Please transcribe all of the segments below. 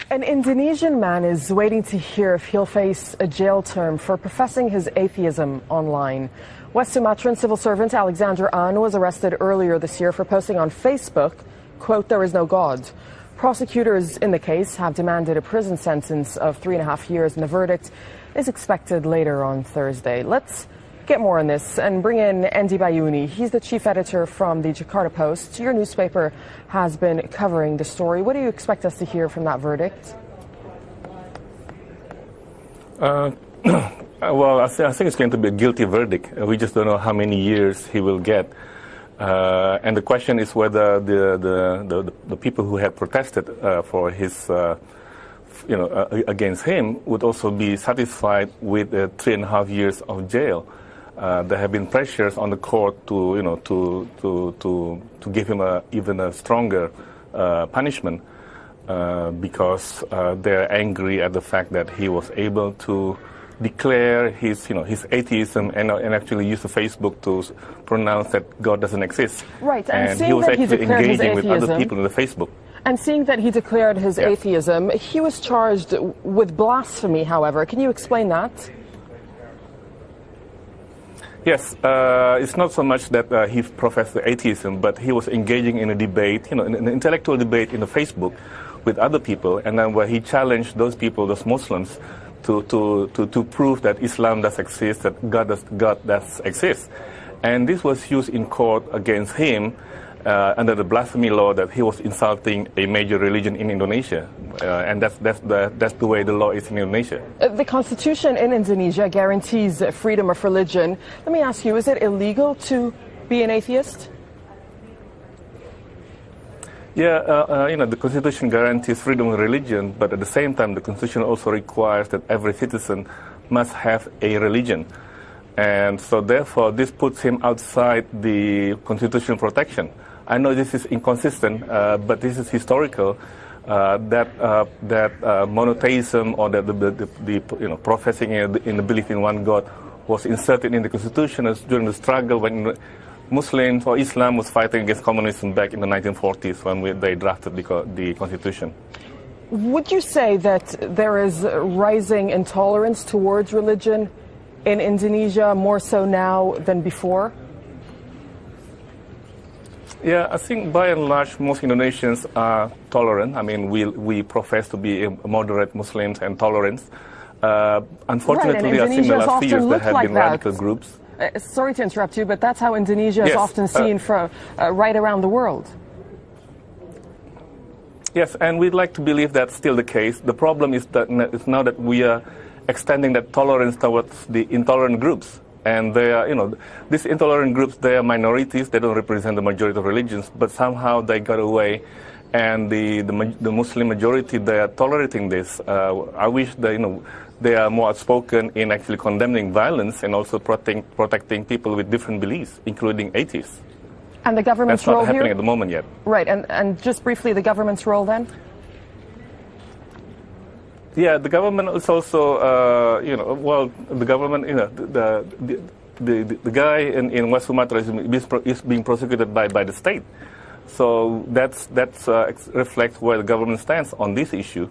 An Indonesian man is waiting to hear if he'll face a jail term for professing his atheism online. West Sumatran civil servant Alexander An was arrested earlier this year for posting on Facebook, quote, "There is no God." Prosecutors in the case have demanded a prison sentence of 3.5 years, and the verdict is expected later on Thursday. Let's get more on this and bring in Andy Bayuni. He's the chief editor from the Jakarta Post. Your newspaper has been covering the story. What do you expect us to hear from that verdict? Well, I think it's going to be a guilty verdict. We just don't know how many years he will get. And the question is whether the people who had protested for his, against him would also be satisfied with 3.5 years of jail. There have been pressures on the court to give him even a stronger punishment because they're angry at the fact that he was able to declare his atheism and actually use the Facebook to pronounce that God doesn't exist. Right, and he was actually engaging with other people in the Facebook. And seeing that he declared his atheism, he was charged with blasphemy, however. Can you explain that? Yes, it's not so much that he professed atheism, but he was engaging in a debate, in an intellectual debate in the Facebook with other people, and then where he challenged those people, those Muslims, to prove that Islam does exist, that God does exist. And this was used in court against him under the blasphemy law, that he was insulting a major religion in Indonesia. And that's the way the law is in Indonesia. The constitution in Indonesia guarantees freedom of religion. Let me ask you, is it illegal to be an atheist? Yeah, the Constitution guarantees freedom of religion, but at the same time, the Constitution also requires that every citizen must have a religion. And so therefore, this puts him outside the constitutional protection. I know this is inconsistent, but this is historical, that monotheism, or that the professing in the belief in one God, was inserted in the Constitution during the struggle when Muslims or Islam was fighting against communism back in the 1940s when they drafted the Constitution. Would you say that there is rising intolerance towards religion in Indonesia, more so now than before? Yeah, I think by and large most Indonesians are tolerant. I mean, we profess to be moderate Muslims and tolerant. Unfortunately, I think the last few years there have been radical groups. Sorry to interrupt you, but that's how Indonesia is often seen from right around the world. Yes, and we'd like to believe that's still the case. The problem is that it's now that we are extending that tolerance towards the intolerant groups. And they are, these intolerant groups, they are minorities. They don't represent the majority of religions, but somehow they got away. And the Muslim majority, they are tolerating this. I wish they are more outspoken in actually condemning violence and also protecting people with different beliefs, including atheists. And the government's role here? That's not happening at the moment yet. Right, and just briefly, the government's role then? Yeah, the government is also, the government, the guy in West Sumatra is being prosecuted by the state. So that's reflects where the government stands on this issue.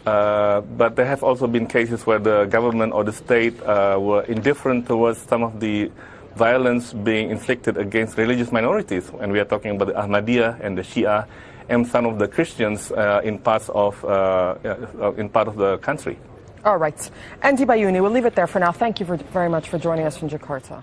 But there have also been cases where the government or the state were indifferent towards some of the violence being inflicted against religious minorities. And we are talking about the Ahmadiyya and the Shia and some of the Christians in part of the country. All right. Andy Bayuni, we'll leave it there for now. Thank you very much for joining us from Jakarta.